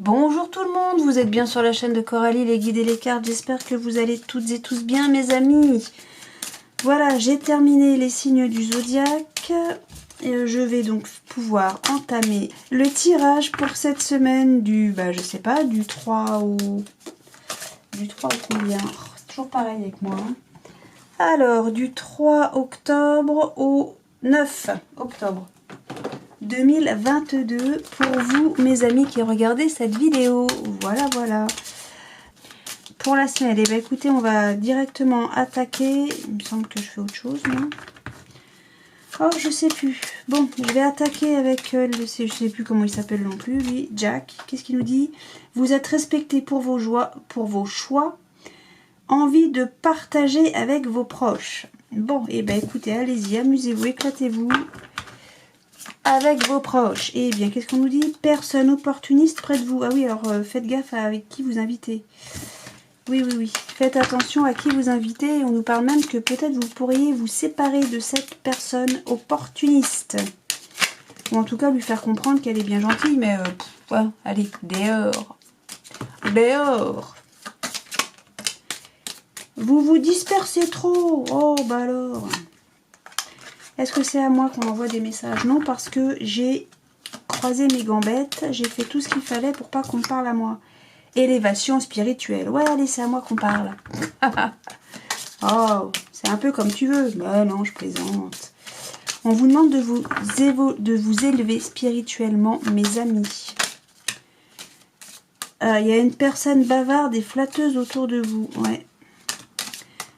Bonjour tout le monde, vous êtes bien sur la chaîne de Coralie, les guides et les cartes. J'espère que vous allez toutes et tous bien mes amis. Voilà, j'ai terminé les signes du zodiaque. Et je vais donc pouvoir entamer le tirage pour cette semaine du, je sais pas, du 3 au... Du 3 au combien? C'est toujours pareil avec moi. Alors, du 3 octobre au 9 octobre 2022 pour vous mes amis qui regardez cette vidéo. Voilà. Pour la semaine, eh bien, écoutez, on va directement attaquer. Il me semble que je fais autre chose, non? Oh, je sais plus. Bon, je vais attaquer avec je sais plus comment il s'appelle non plus, lui, Jack. Qu'est-ce qu'il nous dit? Vous êtes respecté pour vos choix. Envie de partager avec vos proches. Bon, et bien écoutez, allez-y, amusez-vous, éclatez-vous avec vos proches. Et bien, qu'est-ce qu'on nous dit? Personne opportuniste près de vous. Ah oui, alors faites gaffe avec qui vous invitez. Oui. Faites attention à qui vous invitez. On nous parle même que peut-être vous pourriez vous séparer de cette personne opportuniste. Ou en tout cas lui faire comprendre qu'elle est bien gentille, mais ouais, allez, dehors. Dehors. Vous vous dispersez trop. Oh, bah alors. Est-ce que c'est à moi qu'on envoie des messages? Non, parce que j'ai croisé mes gambettes. J'ai fait tout ce qu'il fallait pour pas qu'on me parle à moi. Élévation spirituelle. Ouais, allez, c'est à moi qu'on parle. Oh, c'est un peu comme tu veux. Mais non, je plaisante. On vous demande de vous élever spirituellement, mes amis. Il y a une personne bavarde et flatteuse autour de vous. Ouais.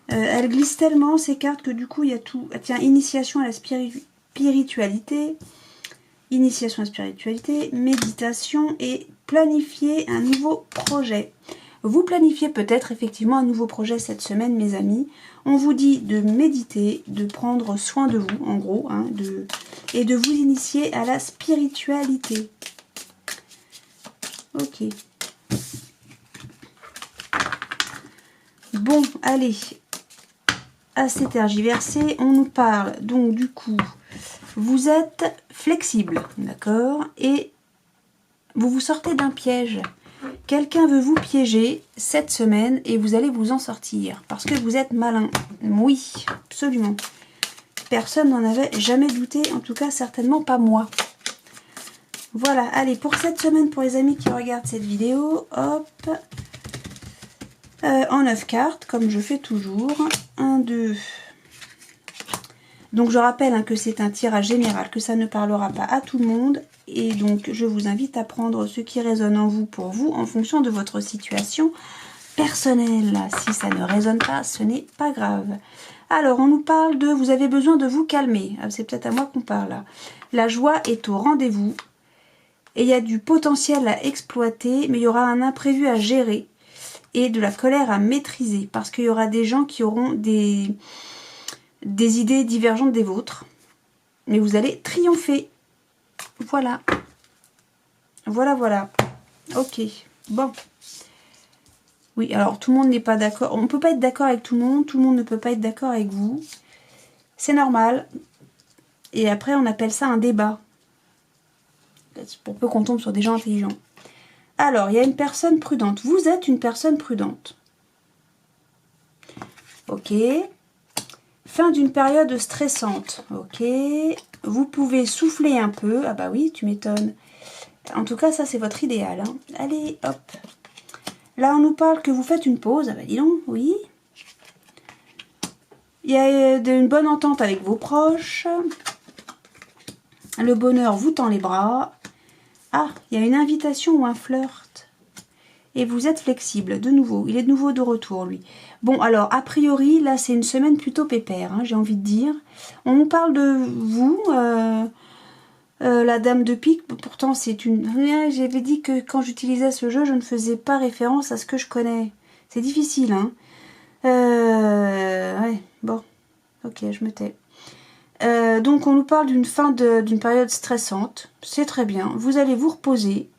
Elle glisse tellement ces cartes que du coup, il y a tout. Tiens, initiation à la spiritualité. Initiation à la spiritualité, méditation et planifier un nouveau projet. Vous planifiez peut-être effectivement un nouveau projet cette semaine, mes amis. On vous dit de méditer, de prendre soin de vous, en gros, hein, et de vous initier à la spiritualité. Ok. Bon, allez. Assez tergiversé. On nous parle donc du coup... Vous êtes flexible, d'accord? Et vous vous sortez d'un piège. Quelqu'un veut vous piéger cette semaine et vous allez vous en sortir. Parce que vous êtes malin. Oui, absolument. Personne n'en avait jamais douté. En tout cas, certainement pas moi. Voilà, allez, pour cette semaine, pour les amis qui regardent cette vidéo, hop. En 9 cartes, comme je fais toujours. 1, 2... Donc je rappelle que c'est un tirage général, que ça ne parlera pas à tout le monde. Et donc je vous invite à prendre ce qui résonne en vous pour vous en fonction de votre situation personnelle. Si ça ne résonne pas, ce n'est pas grave. Alors on nous parle de vous avez besoin de vous calmer. C'est peut-être à moi qu'on parle là. La joie est au rendez-vous. Et il y a du potentiel à exploiter, mais il y aura un imprévu à gérer. Et de la colère à maîtriser. Parce qu'il y aura des gens qui auront des idées divergentes des vôtres. Mais vous allez triompher. Voilà. Voilà. Ok. Bon. Oui, alors tout le monde n'est pas d'accord. On ne peut pas être d'accord avec tout le monde. Tout le monde ne peut pas être d'accord avec vous. C'est normal. Et après, on appelle ça un débat. Pour peu qu'on tombe sur des gens intelligents. Alors, il y a une personne prudente. Vous êtes une personne prudente. Ok. Fin d'une période stressante. Ok. Vous pouvez souffler un peu. Ah bah oui, tu m'étonnes. En tout cas, ça, c'est votre idéal. Hein. Allez, hop. Là, on nous parle que vous faites une pause. Ah bah dis donc, oui. Il y a une bonne entente avec vos proches. Le bonheur vous tend les bras. Ah, il y a une invitation ou un flirt. Et vous êtes flexible, de nouveau. Il est de nouveau de retour, lui. Bon, alors, a priori, là, c'est une semaine plutôt pépère, hein, j'ai envie de dire. On nous parle de vous, la dame de pique. Pourtant, c'est une... J'avais dit que quand j'utilisais ce jeu, je ne faisais pas référence à ce que je connais. C'est difficile, hein. Ouais, bon. Ok, je me tais. Donc, on nous parle d'une fin d'une période stressante. C'est très bien. Vous allez vous reposer.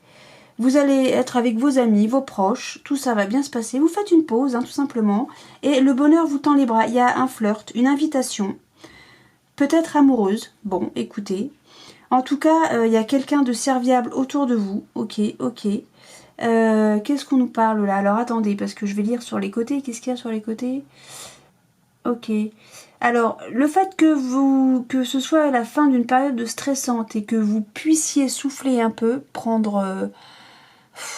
Vous allez être avec vos amis, vos proches, tout ça va bien se passer. Vous faites une pause, hein, tout simplement. Et le bonheur vous tend les bras. Il y a un flirt, une invitation. Peut-être amoureuse. Bon, écoutez. En tout cas, il y a quelqu'un de serviable autour de vous. Ok. Qu'est-ce qu'on nous parle là? Alors attendez, parce que je vais lire sur les côtés. Qu'est-ce qu'il y a sur les côtés? Ok. Alors, le fait que ce soit la fin d'une période stressante et que vous puissiez souffler un peu, prendre...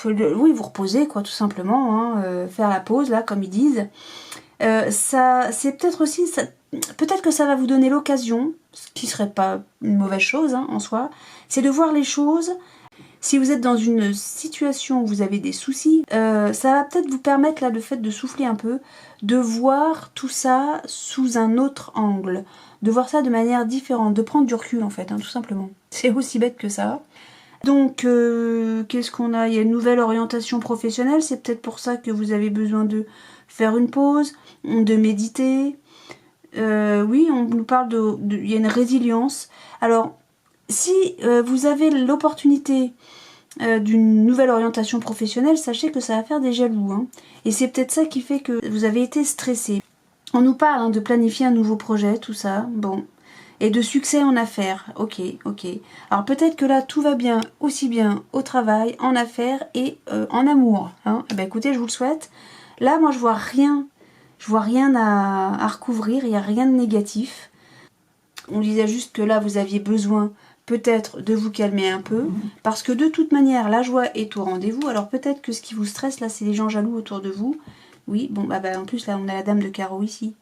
oui, vous reposer, quoi, tout simplement, hein, faire la pause, là, comme ils disent. Ça, c'est peut-être aussi... Peut-être que ça va vous donner l'occasion, ce qui serait pas une mauvaise chose, hein, en soi, c'est de voir les choses... Si vous êtes dans une situation où vous avez des soucis, ça va peut-être vous permettre, là, le fait de souffler un peu, de voir tout ça sous un autre angle, de voir ça de manière différente, de prendre du recul, en fait, hein, tout simplement. C'est aussi bête que ça. Donc, qu'est-ce qu'on a? Il y a une nouvelle orientation professionnelle, c'est peut-être pour ça que vous avez besoin de faire une pause, de méditer. Oui, on nous parle il y a une résilience. Alors, si vous avez l'opportunité d'une nouvelle orientation professionnelle, sachez que ça va faire des jaloux. Hein. Et c'est peut-être ça qui fait que vous avez été stressé. On nous parle hein, de planifier un nouveau projet, tout ça. Bon. Et de succès en affaires. Ok, ok. Alors peut-être que là, tout va bien, aussi bien au travail, en affaires et en amour. Hein. Eh ben, écoutez, je vous le souhaite. Là, moi, je vois rien. Je vois rien à recouvrir. Il n'y a rien de négatif. On disait juste que là, vous aviez besoin peut-être de vous calmer un peu, parce que de toute manière, la joie est au rendez-vous. Alors peut-être que ce qui vous stresse, là, c'est les gens jaloux autour de vous. Oui, bon, bah en plus, là, on a la dame de carreau ici.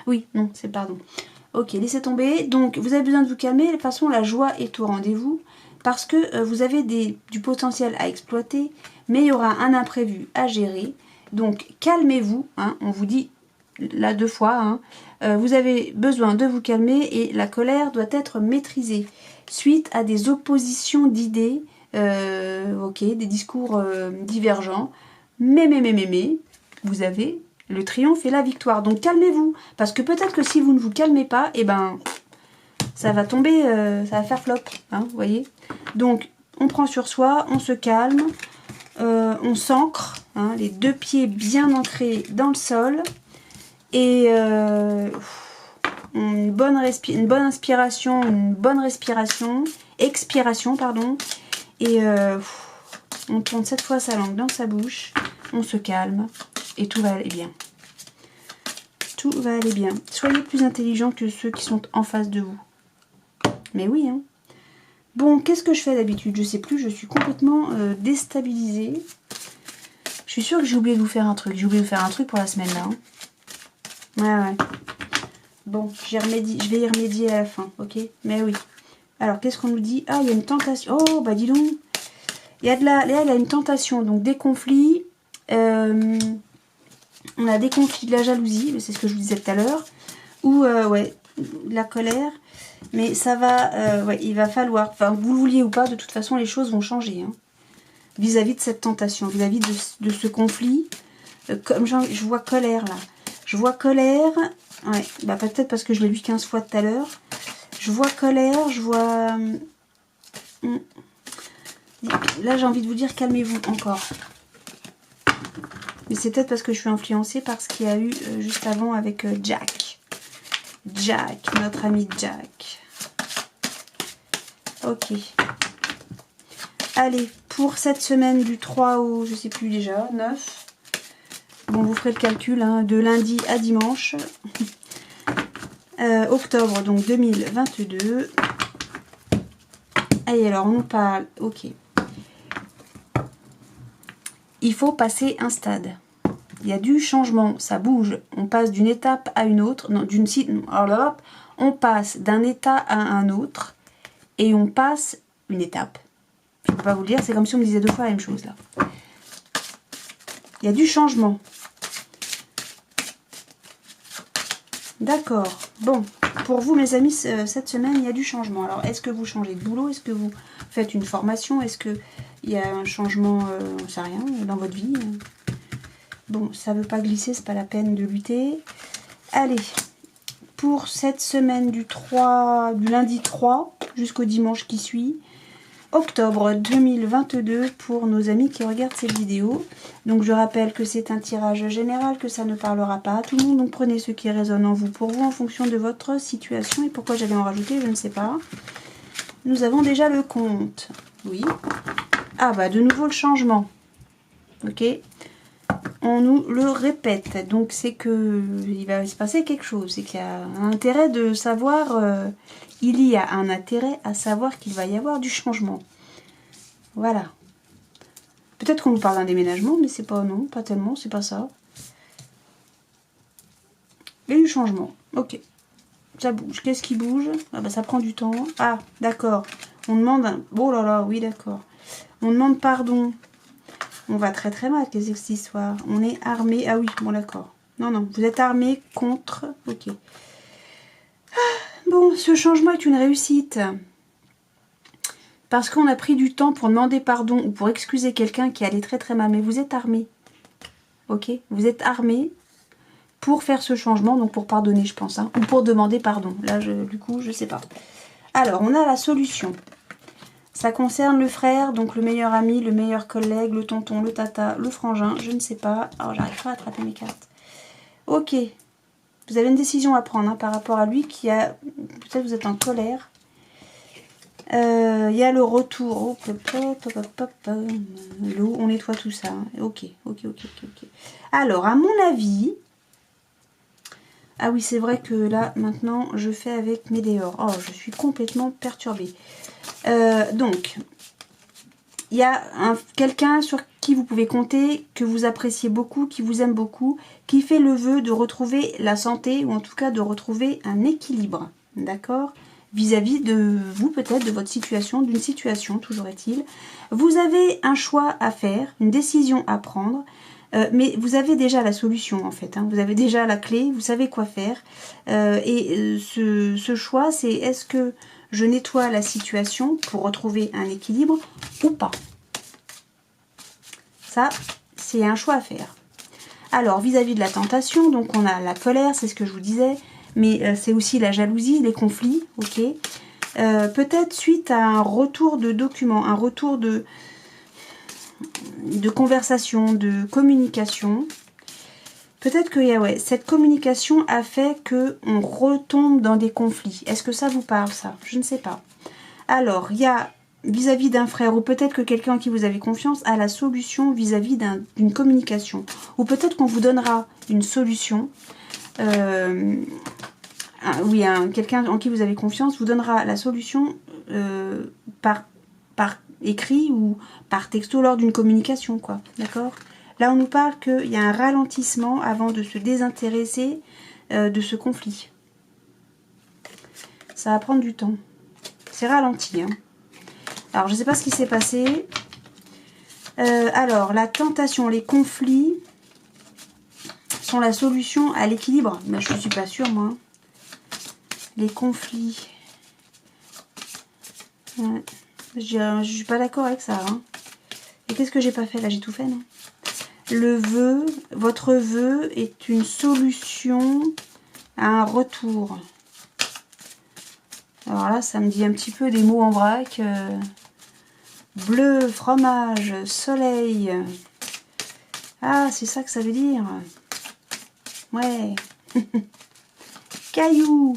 Oui, non, c'est pardon. Ok, laissez tomber. Donc, vous avez besoin de vous calmer. De toute façon, la joie est au rendez-vous, parce que vous avez du potentiel à exploiter, mais il y aura un imprévu à gérer. Donc, calmez-vous, hein, on vous dit là 2 fois, hein. Vous avez besoin de vous calmer et la colère doit être maîtrisée suite à des oppositions d'idées, ok, des discours divergents, mais, vous avez le triomphe et la victoire. Donc calmez-vous, parce que peut-être que si vous ne vous calmez pas, eh ben, ça va tomber, ça va faire flop, hein, vous voyez. Donc, on prend sur soi, on se calme, on s'ancre, hein, les 2 pieds bien ancrés dans le sol, et une bonne inspiration, une bonne expiration, pardon, et on tourne 7 fois sa langue dans sa bouche, on se calme, et tout va aller bien. Tout va aller bien. Soyez plus intelligents que ceux qui sont en face de vous. Mais oui, hein. Bon, qu'est-ce que je fais d'habitude? Je sais plus, je suis complètement déstabilisée. Je suis sûre que j'ai oublié de vous faire un truc. J'ai oublié de faire un truc pour la semaine, là. Hein. Ouais. Bon, je vais y remédier à la fin, ok? Mais oui. Alors, qu'est-ce qu'on nous dit? Ah, il y a une tentation. Oh, bah dis donc. Il y a là, il y a une tentation, donc des conflits. On a des conflits de la jalousie, c'est ce que je vous disais tout à l'heure. Ou, ouais, de la colère. Mais ça va, ouais, il va falloir, enfin, vous le vouliez ou pas, de toute façon, les choses vont changer. Hein, vis-à-vis de cette tentation, vis-à-vis de ce conflit. Comme je vois colère, là. Je vois colère. Ouais, bah peut-être parce que je l'ai lu 15 fois tout à l'heure. Je vois colère, je vois... Là, j'ai envie de vous dire, calmez-vous encore. Mais c'est peut-être parce que je suis influencée par ce qu'il y a eu juste avant avec Jack. Jack, notre ami Jack. Ok. Allez, pour cette semaine du 3 au, je sais plus déjà, 9. Bon, vous ferez le calcul, hein, de lundi à dimanche. Octobre, donc 2022. Et alors, on nous parle, ok. Il faut passer un stade. Il y a du changement, ça bouge. On passe d'une étape à une autre. Non, on passe d'un état à un autre. Et on passe une étape. Je ne peux pas vous le dire, c'est comme si on me disait 2 fois la même chose là. Il y a du changement. D'accord. Bon, pour vous mes amis, cette semaine, il y a du changement. Alors, est-ce que vous changez de boulot? Est-ce que vous faites une formation? Est-ce qu'il y a un changement, on ne sait rien, dans votre vie? Bon, ça ne veut pas glisser, c'est pas la peine de lutter. Allez, pour cette semaine du lundi 3 jusqu'au dimanche qui suit, octobre 2022, pour nos amis qui regardent cette vidéo. Donc je rappelle que c'est un tirage général, que ça ne parlera pas à tout le monde. Donc prenez ce qui résonne en vous pour vous en fonction de votre situation. Et pourquoi j'allais en rajouter, je ne sais pas. Nous avons déjà le compte. Oui. Ah bah de nouveau le changement. Ok, on nous le répète. Donc c'est que il va se passer quelque chose. C'est qu'il y a un intérêt de savoir... il y a un intérêt à savoir qu'il va y avoir du changement. Voilà. Peut-être qu'on nous parle d'un déménagement, mais c'est pas... Non, pas tellement, c'est pas ça. Et du changement. Ok. Ça bouge. Qu'est-ce qui bouge? Ah bah ça prend du temps. Ah, d'accord. On demande un... Oh là là, oui, d'accord. On demande pardon. On va très très mal, qu'est-ce que c'est cette histoire? On est armé. Ah oui, bon d'accord. Non, non, vous êtes armé contre... Ok. Bon, ce changement est une réussite. Parce qu'on a pris du temps pour demander pardon ou pour excuser quelqu'un qui allait très très mal. Mais vous êtes armé. Ok? Vous êtes armé pour faire ce changement, donc pour pardonner, je pense. Hein, ou pour demander pardon. Là, du coup, je sais pas. Alors, on a la solution. Ça concerne le frère, donc le meilleur ami, le meilleur collègue, le tonton, le tata, le frangin. Je ne sais pas. Alors, j'arrive pas à attraper mes cartes. Ok. Vous avez une décision à prendre hein, par rapport à lui qui a... Peut-être vous êtes en colère. Il y a le retour. L'eau, on nettoie tout ça. Ok. Alors, à mon avis... Ah oui, c'est vrai que là, maintenant, je fais avec Médéor. Oh, je suis complètement perturbée. Donc, il y a quelqu'un sur qui vous pouvez compter, que vous appréciez beaucoup, qui vous aime beaucoup, qui fait le vœu de retrouver la santé, ou en tout cas de retrouver un équilibre. D'accord ? Vis-à-vis de vous, peut-être, de votre situation, d'une situation, toujours est-il. Vous avez un choix à faire, une décision à prendre, mais vous avez déjà la solution, en fait. Hein. Vous avez déjà la clé, vous savez quoi faire. Ce choix, c'est est-ce que je nettoie la situation pour retrouver un équilibre ou pas? Ça, c'est un choix à faire. Alors, vis-à-vis de la tentation, donc on a la colère, c'est ce que je vous disais, mais c'est aussi la jalousie, les conflits, ok. Peut-être suite à un retour de documents, un retour de conversation, de communication. Peut-être que ouais, cette communication a fait qu'on retombe dans des conflits. Est-ce que ça vous parle, ça? Je ne sais pas. Alors, il y a vis-à-vis d'un frère, ou peut-être que quelqu'un en qui vous avez confiance a la solution vis-à-vis d'une communication. Ou peut-être qu'on vous donnera une solution. Oui, quelqu'un en qui vous avez confiance vous donnera la solution par écrit ou par texto lors d'une communication, quoi. D'accord? Là, on nous parle qu'il y a un ralentissement avant de se désintéresser de ce conflit. Ça va prendre du temps. C'est ralenti, hein. Alors, je ne sais pas ce qui s'est passé. Alors, la tentation, les conflits sont la solution à l'équilibre. Mais je ne suis pas sûre, moi. Les conflits. Ouais. Je ne suis pas d'accord avec ça. Hein. Et qu'est-ce que j'ai pas fait? Là, j'ai tout fait, non? Le vœu, votre vœu est une solution à un retour. Alors là, ça me dit un petit peu des mots en vrac. Bleu, fromage, soleil. Ah, c'est ça que ça veut dire. Ouais. Caillou.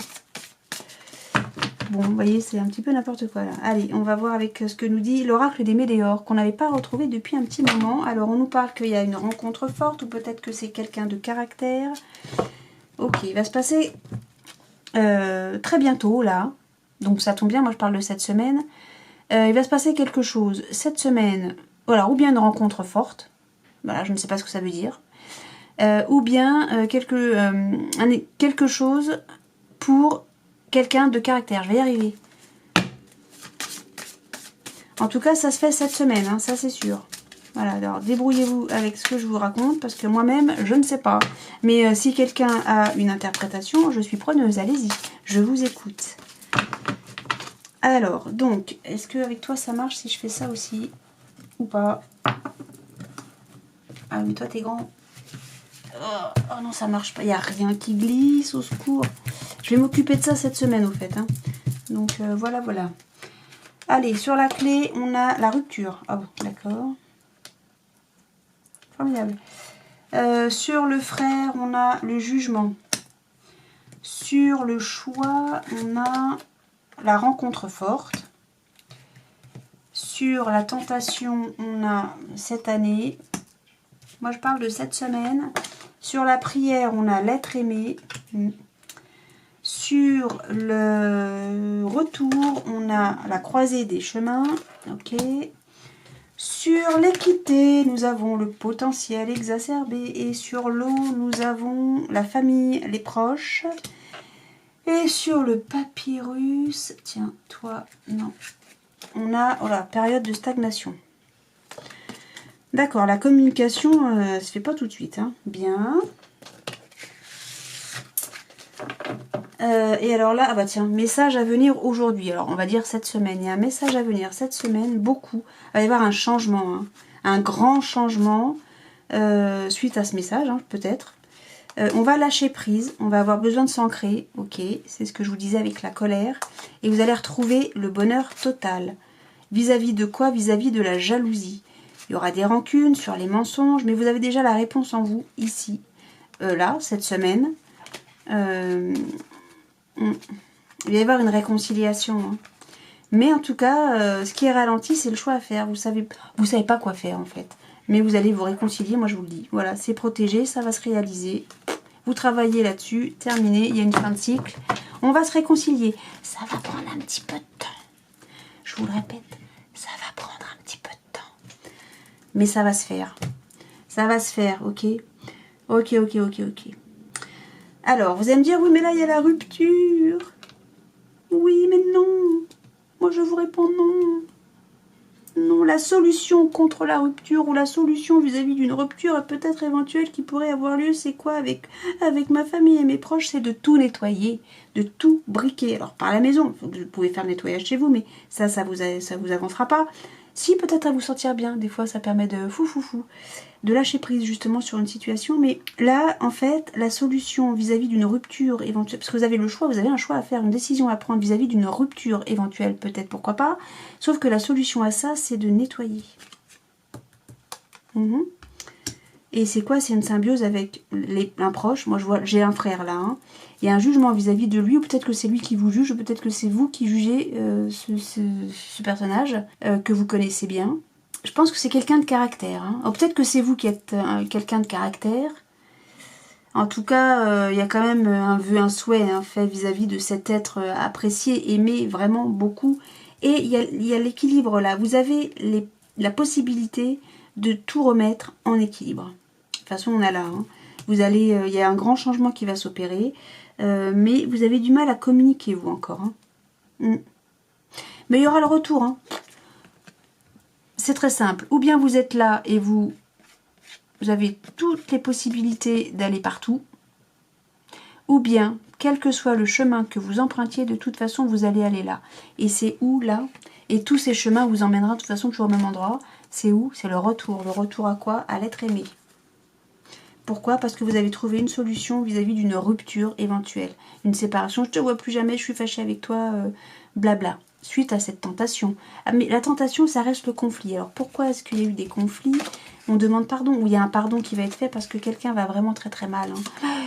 Bon, vous voyez, c'est un petit peu n'importe quoi là. Allez, on va voir avec ce que nous dit l'oracle des Médéors, qu'on n'avait pas retrouvé depuis un petit moment. Alors, on nous parle qu'il y a une rencontre forte, ou peut-être que c'est quelqu'un de caractère. Ok, il va se passer très bientôt là. Donc, ça tombe bien, moi je parle de cette semaine. Il va se passer quelque chose cette semaine. Voilà, ou bien une rencontre forte. Voilà, je ne sais pas ce que ça veut dire. Ou bien quelque chose pour quelqu'un de caractère. Je vais y arriver. En tout cas, ça se fait cette semaine, hein, ça c'est sûr. Voilà, alors débrouillez-vous avec ce que je vous raconte, parce que moi-même, je ne sais pas. Mais si quelqu'un a une interprétation, je suis preneuse, allez-y, je vous écoute. Alors, donc, est-ce qu'avec toi ça marche si je fais ça aussi ou pas? Ah mais toi t'es grand. Oh non, ça marche pas, il n'y a rien qui glisse, au secours. Je vais m'occuper de ça cette semaine au fait. Hein. Donc voilà. Allez, sur la clé, on a la rupture. Ah bon, d'accord. Formidable. Sur le frère, on a le jugement. Sur le choix, on a la rencontre forte. Sur la tentation, on a cette année. Moi, je parle de cette semaine. Sur la prière, on a l'être aimé. Sur le retour, on a la croisée des chemins. Ok. Sur l'équité, nous avons le potentiel exacerbé. Et sur l'eau, nous avons la famille, les proches. Et sur le papyrus, tiens, toi, non. On a, voilà, période de stagnation. D'accord, la communication se fait pas tout de suite. Hein. Bien. Et alors là, ah bah tiens, message à venir aujourd'hui. Alors on va dire cette semaine. Il y a un message à venir cette semaine, beaucoup. Il va y avoir un changement, hein, un grand changement suite à ce message, hein, peut-être. On va lâcher prise, on va avoir besoin de s'ancrer. Ok, c'est ce que je vous disais avec la colère. Et vous allez retrouver le bonheur total. Vis-à-vis de quoi? Vis-à-vis de la jalousie. Il y aura des rancunes sur les mensonges, mais vous avez déjà la réponse en vous, ici, là, cette semaine. Il va y avoir une réconciliation. Hein. Mais en tout cas, ce qui est ralenti, c'est le choix à faire. Vous savez pas quoi faire, en fait. Mais vous allez vous réconcilier, moi je vous le dis. Voilà, c'est protégé, ça va se réaliser. Vous travaillez là-dessus, terminé, il y a une fin de cycle. On va se réconcilier. Ça va prendre un petit peu de temps. Je vous le répète, ça va prendre un petit peu de temps. Mais ça va se faire. Ça va se faire, ok? Ok. Alors, vous allez me dire, oui, mais là, il y a la rupture. Oui, mais non. Moi, je vous réponds non. Non, la solution contre la rupture ou la solution vis-à-vis d'une rupture peut-être éventuelle qui pourrait avoir lieu, c'est quoi avec ma famille et mes proches? C'est de tout nettoyer, de tout briquer. Alors, par la maison, vous pouvez faire le nettoyage chez vous, mais ça vous avancera pas. Si, peut-être à vous sentir bien. Des fois, ça permet de de lâcher prise justement sur une situation. Mais là, en fait, la solution vis-à-vis d'une rupture éventuelle, parce que vous avez le choix, vous avez un choix à faire, une décision à prendre vis-à-vis d'une rupture éventuelle, peut-être, pourquoi pas. Sauf que la solution à ça, c'est de nettoyer. Et c'est quoi? C'est une symbiose avec un proche. Moi, je vois, j'ai un frère là. Hein. Il y a un jugement vis-à-vis de lui, ou peut-être que c'est lui qui vous juge, ou peut-être que c'est vous qui jugez ce personnage que vous connaissez bien. Je pense que c'est quelqu'un de caractère. Hein. Ou peut-être que c'est vous qui êtes quelqu'un de caractère. En tout cas, il y a quand même un souhait hein, fait vis-à-vis de cet être apprécié, aimé vraiment beaucoup. Et il y a l'équilibre là. Vous avez la possibilité de tout remettre en équilibre. De toute façon, on a là. Hein. Vous allez, il y a un grand changement qui va s'opérer. Mais vous avez du mal à communiquer, vous, encore. Hein. Mais il y aura le retour. Hein. C'est très simple. Ou bien vous êtes là et vous avez toutes les possibilités d'aller partout. Ou bien, quel que soit le chemin que vous empruntiez, de toute façon, vous allez aller là. Et c'est où, là? Et tous ces chemins vous emmèneront de toute façon toujours au même endroit. C'est où? C'est le retour. Le retour à quoi? À l'être aimé. Pourquoi? Parce que vous avez trouvé une solution vis-à-vis d'une rupture éventuelle. Une séparation, je te vois plus jamais, je suis fâchée avec toi, blabla. Suite à cette tentation. Ah, mais la tentation, ça reste le conflit. Alors pourquoi est-ce qu'il y a eu des conflits? On demande pardon, ou il y a un pardon qui va être fait parce que quelqu'un va vraiment très très mal. Hein.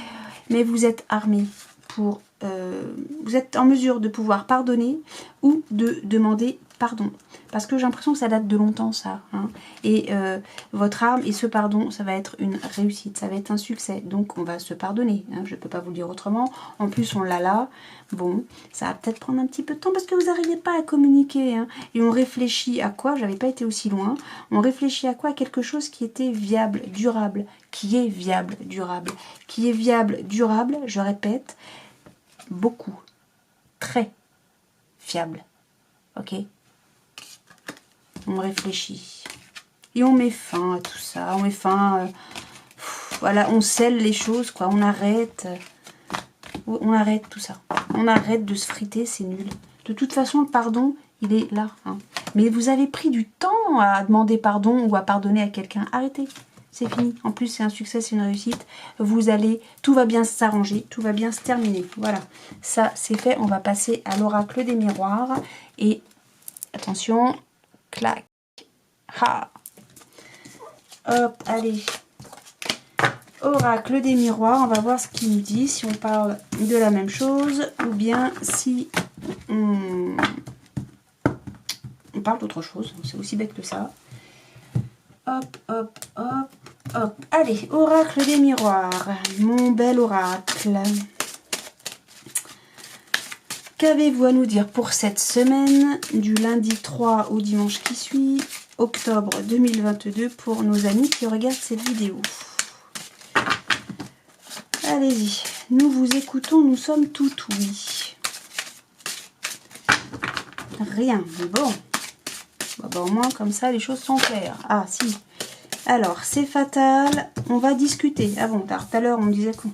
Mais vous êtes armé pour... vous êtes en mesure de pouvoir pardonner ou de demander pardon. Parce que j'ai l'impression que ça date de longtemps, ça. Hein. Et votre arme et ce pardon, ça va être une réussite, ça va être un succès. Donc, on va se pardonner. Hein. Je ne peux pas vous le dire autrement. En plus, on l'a là. Bon, ça va peut-être prendre un petit peu de temps parce que vous n'arrivez pas à communiquer. Hein. Et on réfléchit à quoi? J'avais pas été aussi loin. On réfléchit à quoi? À quelque chose qui était viable, durable. Qui est viable, durable. Qui est viable, durable, je répète, beaucoup. Très fiable. Ok? On réfléchit. Et on met fin à tout ça. On met fin... voilà, on scelle les choses, quoi. On arrête tout ça. On arrête de se friter, c'est nul. De toute façon, le pardon, il est là. Hein. Mais vous avez pris du temps à demander pardon ou à pardonner à quelqu'un. Arrêtez. C'est fini. En plus, c'est un succès, c'est une réussite. Vous allez... Tout va bien s'arranger. Tout va bien se terminer. Voilà. Ça, c'est fait. On va passer à l'oracle des miroirs. Et attention... Clac. Ha. Hop, allez. Oracle des miroirs. On va voir ce qu'il nous dit. Si on parle de la même chose. Ou bien si on parle d'autre chose. C'est aussi bête que ça. Hop, hop, hop, hop, allez, oracle des miroirs, mon bel oracle. Qu'avez-vous à nous dire pour cette semaine, du lundi 3 au dimanche qui suit, octobre 2022, pour nos amis qui regardent cette vidéo? Allez-y, nous vous écoutons, nous sommes tout oui. Rien, bon. Bah, au moins, comme ça, les choses sont claires. Ah, si. Alors, c'est fatal, on va discuter. Ah bon, tout à l'heure, on me disait qu'on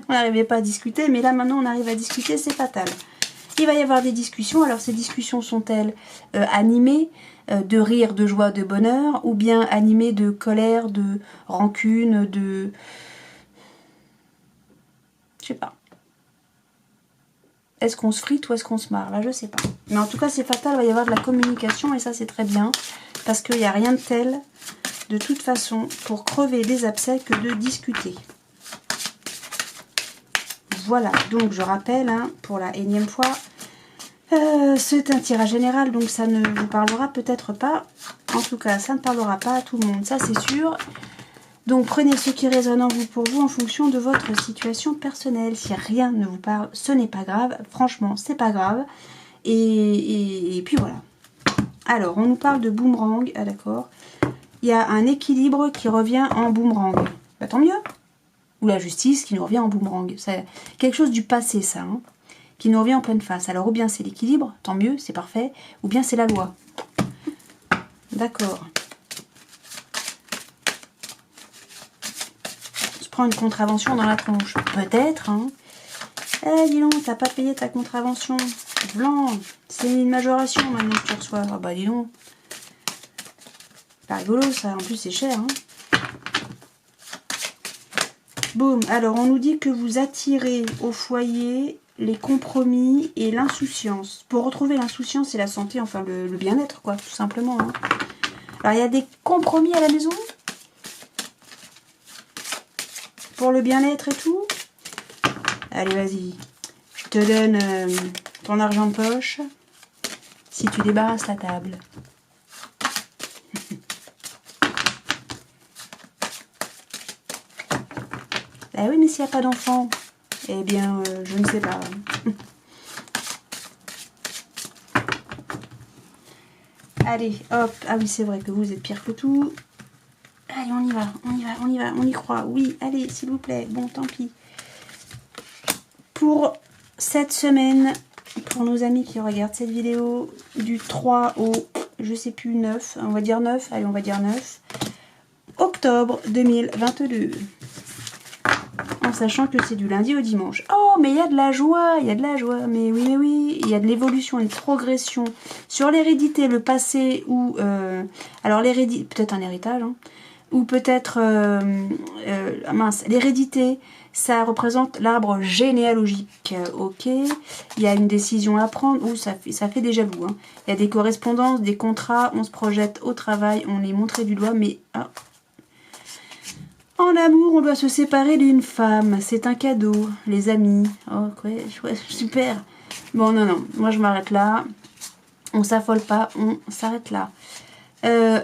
n'arrivait pas à discuter, mais là, maintenant, on arrive à discuter, c'est fatal. Il va y avoir des discussions. Alors, ces discussions sont-elles animées de rire, de joie, de bonheur, ou bien animées de colère, de rancune, de... Je sais pas. Est-ce qu'on se frite ou est-ce qu'on se marre? Là, je sais pas. Mais en tout cas, c'est fatal, il va y avoir de la communication et ça, c'est très bien. Parce qu'il n'y a rien de tel, de toute façon, pour crever les abcès que de discuter. Voilà, donc je rappelle, hein, pour la énième fois, c'est un tirage général, donc ça ne vous parlera peut-être pas. En tout cas, ça ne parlera pas à tout le monde, ça c'est sûr. Donc prenez ce qui résonne en vous pour vous en fonction de votre situation personnelle. Si rien ne vous parle, ce n'est pas grave. Franchement, c'est pas grave. Et puis voilà. Alors, on nous parle de boomerang. Ah d'accord. Il y a un équilibre qui revient en boomerang. Bah, tant mieux. Ou la justice qui nous revient en boomerang. C'est quelque chose du passé, ça. Hein, qui nous revient en pleine face. Alors, ou bien c'est l'équilibre, tant mieux, c'est parfait. Ou bien c'est la loi. D'accord. Prends une contravention dans la tronche. Peut-être, hein. Eh, dis donc, t'as pas payé ta contravention. Blanc, c'est une majoration maintenant que tu reçois. Ah bah dis donc. Pas rigolo ça, en plus c'est cher, hein. Boum, alors on nous dit que vous attirez au foyer les compromis et l'insouciance. Pour retrouver l'insouciance et la santé, enfin le bien-être, quoi, tout simplement. Hein. Alors il y a des compromis à la maison pour le bien-être et tout. Allez, vas-y. Je te donne ton argent de poche si tu débarrasses la table. Ah oui, mais s'il n'y a pas d'enfant, eh bien, je ne sais pas. Allez, hop. Ah oui, c'est vrai que vous êtes pire que tout. Allez, on y va, on y va, on y va, on y croit. Oui, allez, s'il vous plaît. Bon, tant pis. Pour cette semaine, pour nos amis qui regardent cette vidéo, du 3 au, je sais plus, 9, on va dire 9, allez, on va dire 9, octobre 2022. En sachant que c'est du lundi au dimanche. Oh, mais il y a de la joie, il y a de la joie. Mais oui, il y a de l'évolution, une progression. Sur l'hérédité, le passé ou... alors l'hérédité, peut-être un héritage, hein, ou peut-être... mince, l'hérédité, ça représente l'arbre généalogique. Ok, il y a une décision à prendre. Ouh, ça fait des jaloux. Hein. Il y a des correspondances, des contrats, on se projette au travail, on est montré du doigt, mais... Ah, en amour, on doit se séparer d'une femme. C'est un cadeau, les amis. Oh, ouais, super. Bon, non, moi je m'arrête là. On s'affole pas, on s'arrête là.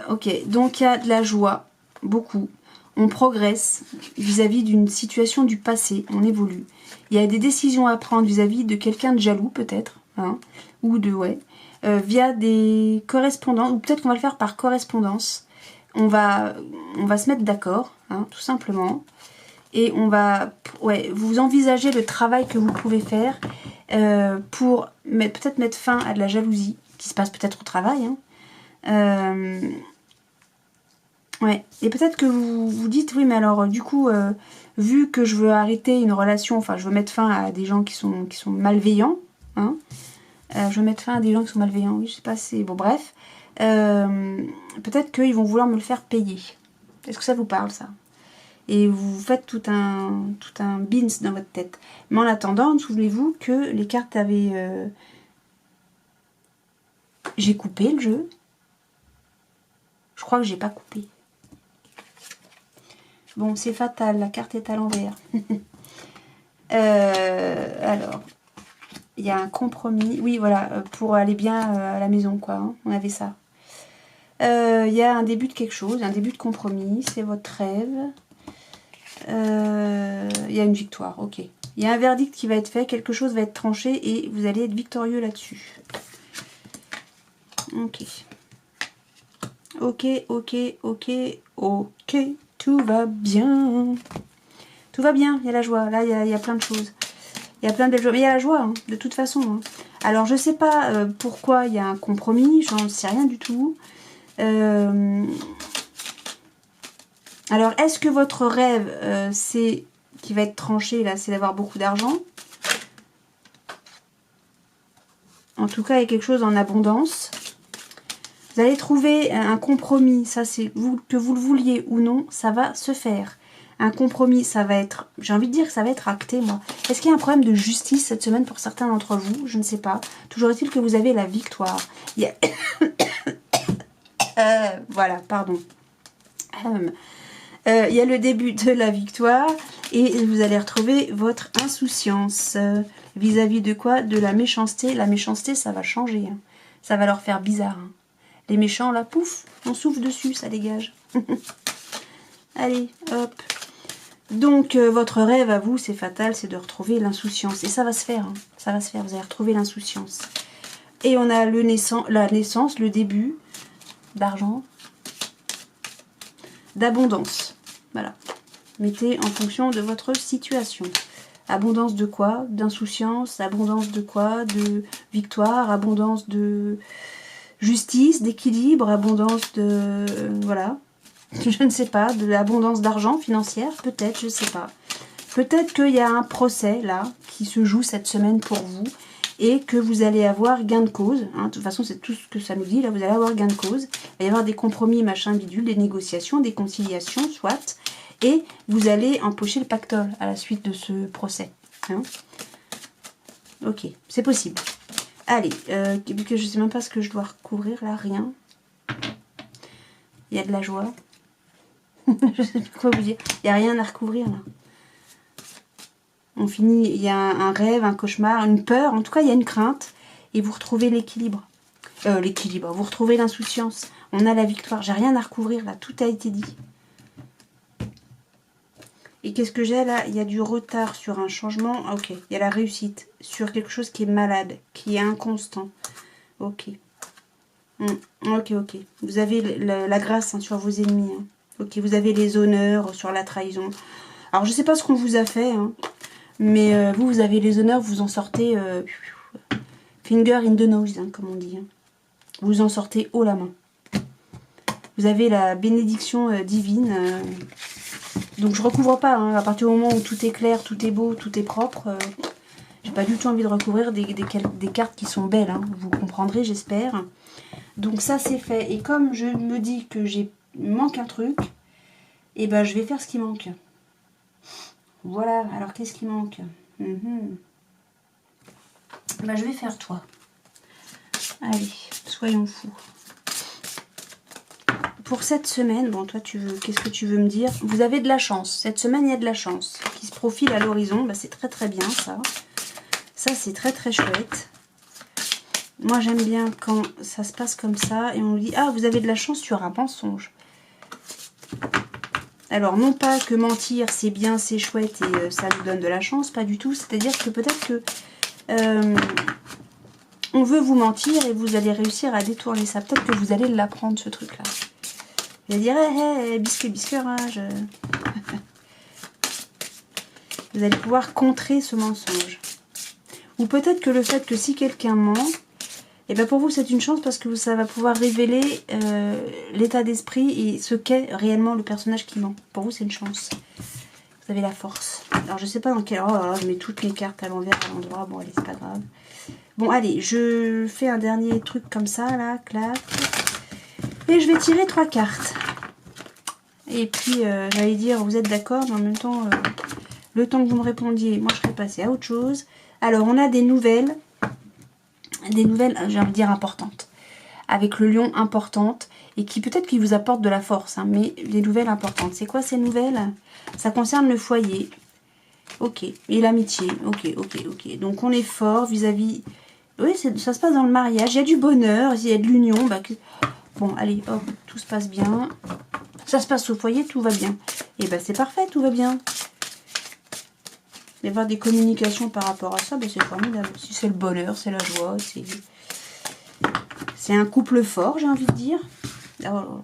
Ok, donc il y a de la joie, beaucoup. On progresse vis-à-vis d'une situation du passé, on évolue. Il y a des décisions à prendre vis-à-vis de quelqu'un de jaloux, peut-être. Hein, ou de, ouais. Via des correspondances, ou peut-être qu'on va le faire par correspondance. On va se mettre d'accord, hein, tout simplement. Et on va, ouais, vous envisagez le travail que vous pouvez faire pour peut-être mettre fin à de la jalousie qui se passe peut-être au travail. Hein. Ouais. Et peut-être que vous vous dites, oui, mais alors du coup, vu que je veux arrêter une relation, enfin, je veux mettre fin à des gens qui sont malveillants. Hein, je veux mettre fin à des gens qui sont malveillants. Oui, je sais pas, c'est bon, bref. Peut-être qu'ils vont vouloir me le faire payer. Est-ce que ça vous parle, ça? Et vous faites tout un beans dans votre tête. Mais en attendant, souvenez-vous que les cartes avaient... J'ai coupé le jeu. Je crois que j'ai pas coupé. Bon, c'est fatal, la carte est à l'envers. Alors, il y a un compromis. Oui, voilà, pour aller bien à la maison, quoi. Hein, on avait ça. Il y a un début de quelque chose, un début de compromis, c'est votre rêve. Il y a une victoire, ok. Il y a un verdict qui va être fait, quelque chose va être tranché et vous allez être victorieux là-dessus. Ok. Ok, ok, ok, ok, tout va bien. Tout va bien, il y a la joie, là il y a plein de choses. Il y a plein de belles choses, mais il y a la joie, hein, de toute façon. Hein. Alors je sais pas pourquoi il y a un compromis, j'en sais rien du tout. Alors est-ce que votre rêve, c'est qui va être tranché là, c'est d'avoir beaucoup d'argent? En tout cas, il y a quelque chose en abondance. Vous allez trouver un compromis, ça c'est vous, que vous le vouliez ou non, ça va se faire. Un compromis, ça va être, j'ai envie de dire que ça va être acté, moi. Est-ce qu'il y a un problème de justice cette semaine pour certains d'entre vous? Je ne sais pas. Toujours est-il que vous avez la victoire. Il y a... voilà, pardon. Il y a le début de la victoire et vous allez retrouver votre insouciance. Vis-à-vis de quoi? De la méchanceté. La méchanceté, ça va changer. Hein. Ça va leur faire bizarre. Hein. Les méchants, là, pouf, on souffle dessus, ça dégage. Allez, hop. Donc, votre rêve à vous, c'est fatal, c'est de retrouver l'insouciance. Et ça va se faire, hein. Ça va se faire, vous allez retrouver l'insouciance. Et on a la naissance, le début d'argent, d'abondance. Voilà. Mettez en fonction de votre situation. Abondance de quoi? D'insouciance, abondance de quoi? De victoire, abondance de... justice, d'équilibre, abondance de... voilà. Je ne sais pas, de l'abondance d'argent financière, peut-être, je ne sais pas. Peut-être qu'il y a un procès, là, qui se joue cette semaine pour vous, et que vous allez avoir gain de cause. Hein. De toute façon, c'est tout ce que ça nous dit, là, vous allez avoir gain de cause. Il va y avoir des compromis, machin, bidule, des négociations, des conciliations, soit, et vous allez empocher le pactole à la suite de ce procès. Hein. Ok, c'est possible. Allez, vu que je ne sais même pas ce que je dois recouvrir, là, rien. Il y a de la joie. Je sais plus quoi vous dire. Il n'y a rien à recouvrir, là. On finit, il y a un rêve, un cauchemar, une peur. En tout cas, il y a une crainte. Et vous retrouvez l'équilibre. L'équilibre, vous retrouvez l'insouciance. On a la victoire. J'ai rien à recouvrir, là. Tout a été dit. Et qu'est-ce que j'ai, là? Il y a du retard sur un changement. Ah, ok, il y a la réussite. Sur quelque chose qui est malade, qui est inconstant. Ok. Ok, ok. Vous avez la grâce hein, sur vos ennemis. Hein. Ok, vous avez les honneurs sur la trahison. Alors, je sais pas ce qu'on vous a fait, hein, mais vous avez les honneurs, vous en sortez finger in the nose, hein, comme on dit. Hein. Vous en sortez haut la main. Vous avez la bénédiction divine. Donc, je recouvre pas. Hein, à partir du moment où tout est clair, tout est beau, tout est propre, j'ai pas du tout envie de recouvrir des cartes qui sont belles. Hein, vous comprendrez, j'espère. Donc, ça, c'est fait. Et comme je me dis que il manque un truc, et ben je vais faire ce qui manque. Voilà, alors qu'est-ce qui manque? Ben, je vais faire toi. Allez, soyons fous. Pour cette semaine, bon toi tu veux, qu'est-ce que tu veux me dire? Vous avez de la chance. Cette semaine il y a de la chance qui se profile à l'horizon. Ben, c'est très très bien ça. Ça c'est très très chouette. Moi j'aime bien quand ça se passe comme ça et on nous dit ah vous avez de la chance sur un mensonge. Alors non pas que mentir c'est bien, c'est chouette et ça nous donne de la chance, pas du tout. C'est-à-dire que peut-être que on veut vous mentir et vous allez réussir à détourner ça. Peut-être que vous allez l'apprendre ce truc-là. Vous allez dire hey, biscuit, biscuirage. Vous allez pouvoir contrer ce mensonge. Ou peut-être que le fait que si quelqu'un ment, et ben pour vous c'est une chance parce que ça va pouvoir révéler l'état d'esprit et ce qu'est réellement le personnage qui ment. Pour vous c'est une chance. Vous avez la force. Alors je sais pas dans quel ordre, je mets toutes mes cartes à l'envers, à l'endroit, bon allez c'est pas grave. Bon allez, je fais un dernier truc comme ça là, clac. Et je vais tirer 3 cartes. Et puis j'allais dire vous êtes d'accord, mais en même temps, le temps que vous me répondiez, moi je serais passée à autre chose. Alors on a des nouvelles, j'ai envie de dire importantes, avec le lion importante, et qui peut-être qui vous apporte de la force, hein, mais des nouvelles importantes. C'est quoi ces nouvelles? Ça concerne le foyer, ok, et l'amitié, ok. Donc on est fort vis-à-vis, oui ça se passe dans le mariage, il y a du bonheur, il y a de l'union, bah, Bon, allez, hop, tout se passe bien. Ça se passe au foyer, tout va bien. Et ben c'est parfait, tout va bien. Et avoir des communications par rapport à ça, ben, c'est formidable. Si c'est le bonheur, c'est la joie, c'est un couple fort, j'ai envie de dire. Alors,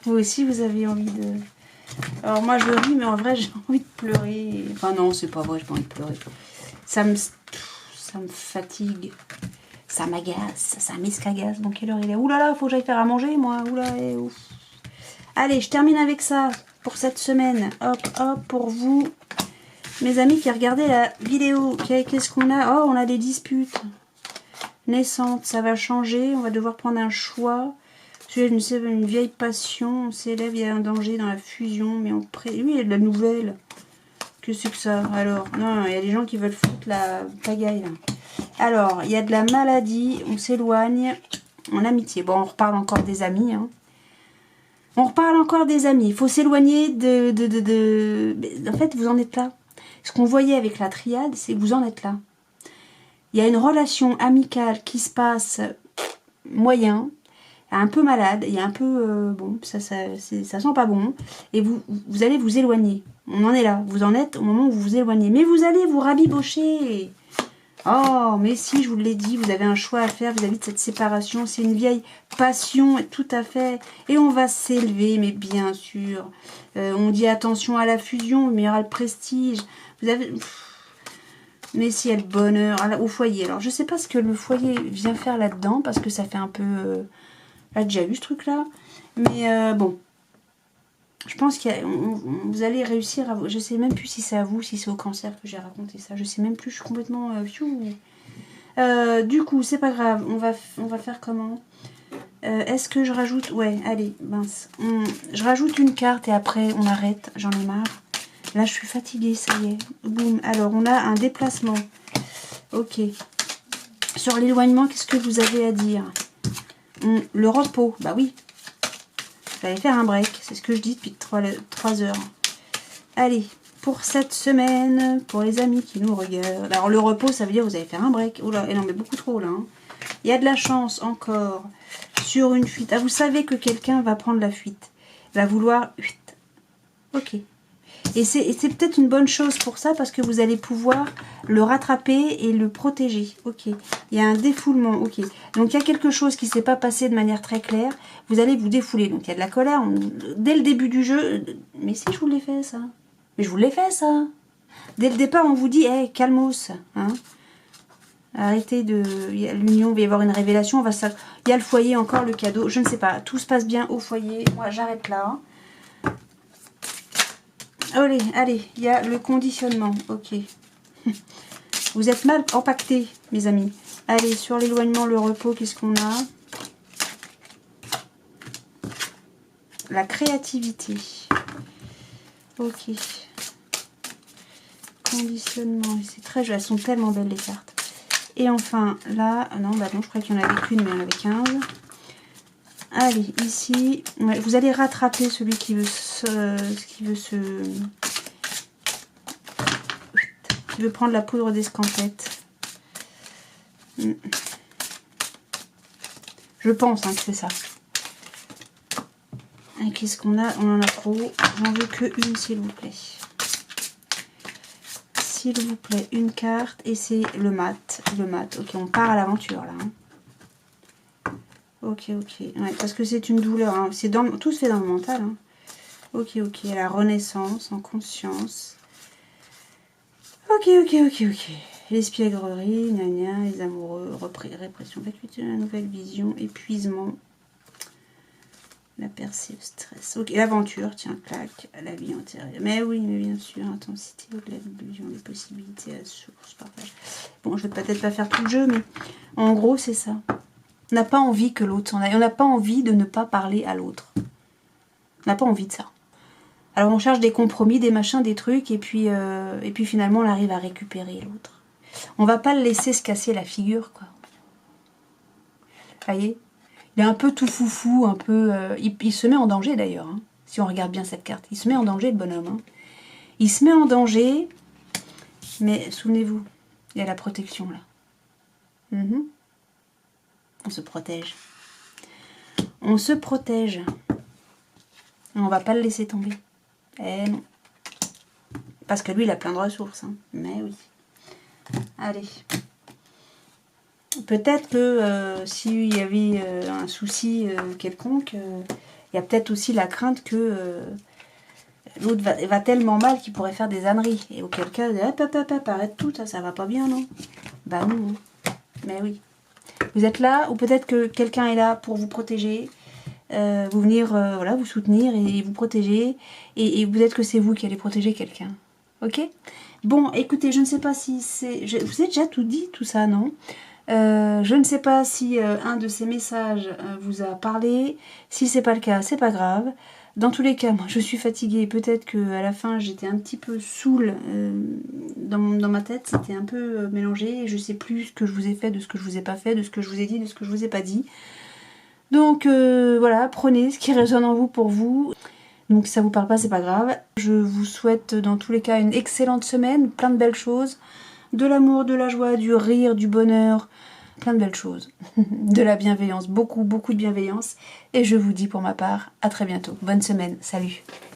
vous aussi, vous avez envie de... Alors moi, je ris, mais en vrai, j'ai envie de pleurer. Enfin non, c'est pas vrai, j'ai pas envie de pleurer. Ça me fatigue. Ça m'agace, ça m'escagace. Bon, quelle heure il est? Ouh là là, faut que j'aille faire à manger, moi. Ouh là, ouf. Allez, je termine avec ça pour cette semaine. Hop, hop, pour vous, mes amis qui regardaient la vidéo. Qu'est-ce qu'on a? Oh, on a des disputes naissantes. Ça va changer. On va devoir prendre un choix. Une vieille passion. On s'élève, il y a un danger dans la fusion. Mais oui, il y a de la nouvelle. Que c'est que ça? Alors, non, il y a des gens qui veulent foutre la pagaille, là. Alors, il y a de la maladie, on s'éloigne en amitié. Bon, on reparle encore des amis. Hein. On reparle encore des amis. Il faut s'éloigner de... En fait, vous en êtes là. Ce qu'on voyait avec la triade, c'est que vous en êtes là. Il y a une relation amicale qui se passe moyen, un peu malade, il y a un peu... bon, ça sent pas bon. Et vous allez vous éloigner. On en est là. Vous en êtes au moment où vous vous éloignez. Mais vous allez vous rabibocher. Oh, mais si, je vous l'ai dit, vous avez un choix à faire vis-à-vis de cette séparation. C'est une vieille passion, tout à fait. Et on va s'élever, mais bien sûr. On dit attention à la fusion, mais il y aura le prestige. Vous avez... Mais si, il y a le bonheur au foyer. Alors, je sais pas ce que le foyer vient faire là-dedans, parce que ça fait un peu... Là, déjà vu ce truc-là. Mais bon. Je pense que vous allez réussir à... Je sais même plus si c'est à vous, si c'est au cancer que j'ai raconté ça. Je sais même plus, je suis complètement... du coup, c'est pas grave. On va faire comment? Est-ce que je rajoute... Ouais, allez, mince. Je rajoute une carte et après, on arrête. J'en ai marre. Là, je suis fatiguée, ça y est. Boum. Alors, on a un déplacement. Ok. Sur l'éloignement, qu'est-ce que vous avez à dire? Le repos. Bah oui. Vous allez faire un break, c'est ce que je dis depuis 3 heures. Allez, pour cette semaine, pour les amis qui nous regardent. Alors le repos, ça veut dire que vous allez faire un break. Oula, et non mais beaucoup trop là. Hein. Il y a de la chance encore sur une fuite. Ah, vous savez que quelqu'un va prendre la fuite. Va vouloir... Ok. Et c'est peut-être une bonne chose pour ça parce que vous allez pouvoir le rattraper et le protéger. Ok. Il y a un défoulement. Ok. Donc il y a quelque chose qui ne s'est pas passé de manière très claire. Vous allez vous défouler. Donc il y a de la colère. Dès le début du jeu. Mais si je vous l'ai fait ça. Mais je vous l'ai fait ça. Dès le départ on vous dit hey, calmos. Hein. Arrêtez de... L'union, il va y avoir une révélation. Il y a le foyer encore, le cadeau. Je ne sais pas. Tout se passe bien au foyer. Moi j'arrête là. Allez, allez, il y a le conditionnement, ok. Vous êtes mal empaquetés, mes amis. Allez, sur l'éloignement, le repos, qu'est-ce qu'on a? La créativité. Ok. Conditionnement, c'est très joli, elles sont tellement belles les cartes. Et enfin, là, non, bah non, je crois qu'il n'y en avait qu'une, mais il y en avait 15. Allez, ici, ouais, vous allez rattraper celui qui veut qui veut prendre la poudre d'escampette. Je pense hein, que c'est ça. Et qu'est-ce qu'on a? On en a trop. J'en veux que une, s'il vous plaît. S'il vous plaît, une carte. Et c'est le mat. Le mat. Ok, on part à l'aventure là. Hein. Ok, ok. Ouais, parce que c'est une douleur. Hein. Tout se fait dans le mental. Hein. Ok, ok. La renaissance en conscience. Ok, ok, ok, ok. L'espièglerie, gna, les amoureux, répression, vacuité, la nouvelle vision, épuisement, la percée, stress. Ok, l'aventure, tiens, clac, la vie antérieure. Mais oui, mais bien sûr, intensité, au-delà de l'illusion, les possibilités à source, partage. Bon, je vais peut-être pas faire tout le jeu, mais en gros, c'est ça. On n'a pas envie que l'autre s'en aille. On n'a pas envie de ne pas parler à l'autre. On n'a pas envie de ça. Alors on cherche des compromis, des machins, des trucs, et puis finalement on arrive à récupérer l'autre. On va pas le laisser se casser la figure, quoi. Vous voyez? Il est un peu tout foufou, un peu... il se met en danger d'ailleurs, hein, si on regarde bien cette carte. Il se met en danger, le bonhomme. Hein. Il se met en danger, mais souvenez-vous, il y a la protection là. On se protège. On se protège. On va pas le laisser tomber. Eh non. Parce que lui, il a plein de ressources. Hein. Mais oui. Allez. Peut-être que s'il y avait un souci quelconque, il y a peut-être aussi la crainte que l'autre va tellement mal qu'il pourrait faire des âneries. Et auquel cas, hop, arrête tout, ça va pas bien, non? Bah non. Mais oui. Vous êtes là, ou peut-être que quelqu'un est là pour vous protéger, vous venir voilà, vous soutenir et vous protéger. Et peut-être que c'est vous qui allez protéger quelqu'un. Ok? Bon, écoutez, je ne sais pas si c'est... Je vous ai déjà tout dit, tout ça, non? Je ne sais pas si un de ces messages vous a parlé. Si c'est pas le cas, c'est pas grave. Dans tous les cas, moi je suis fatiguée. Peut-être qu'à la fin j'étais un petit peu saoule dans ma tête. C'était un peu mélangé. Je sais plus ce que je vous ai fait, de ce que je vous ai pas fait, de ce que je vous ai dit, de ce que je vous ai pas dit. Donc voilà, prenez ce qui résonne en vous pour vous. Donc si ça vous parle pas, c'est pas grave. Je vous souhaite dans tous les cas une excellente semaine, plein de belles choses. De l'amour, de la joie, du rire, du bonheur, plein de belles choses. De la bienveillance, beaucoup, beaucoup de bienveillance. Et je vous dis pour ma part, à très bientôt. Bonne semaine, salut.